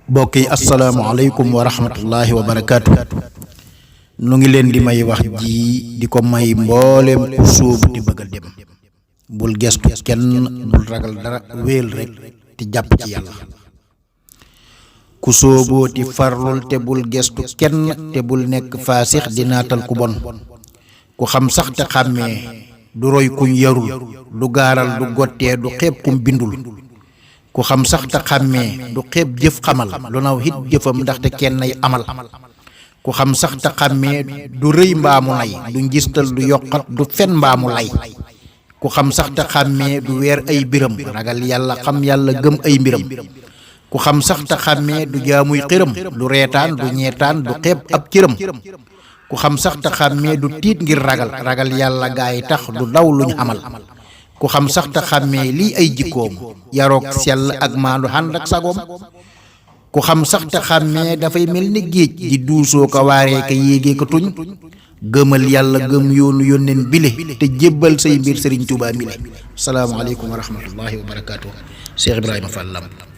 mbokk yi asalaamaaleykum wa rahmatullahi wa barakaatu. nu ngi leen di may wax ji di ko may mboolem ku sóobu di bëgg a dem bul gestu kenn bul ragal dara wéel rek te jàpp ci yàlla. ku sóoboo ti farlul te bul gestu kenn te bul nekk faasix di naatal ku bon. ku xam sax te xàmmee du roy kuñ yarul du gaaral du gottee du xeeb kum bindul. ku xam sax te xàmmee du xeeb jëf xamal lu naw hit jëfam ndaxte kenn nay amal. ku xam sax te xàmmee du rëy mbaamu nay du njistal du yokkat du fen mbaamu lay. ku xam sax te xàmmee du weer ay biram ragal yàlla xam yàlla gëm ay mbiram. ku xam sax te xàmmee du jaamuy xiram du reetaan du ñeetaan du xeeb ab cëram. ku xam sax te xàmmee du tiit ngir ragal yàlla gaay tax du daw luñ amal. ku xam sax te xàmmee lii ay jikkoom yaroog sell ak maandu ànd ak sagoom. ku xam sax te xàmmee dafay mel ni géej di duusoo ko waaree ka yéegee ko tuñ. gëmal yàlla gëm yoonu yónneen bile te jébbal say mbir Sëriñ Tuubaa mile. asalaamaaleykum wa rahmatullahi wa barakaatu. Cheikh Ibrahima Fall Lamp.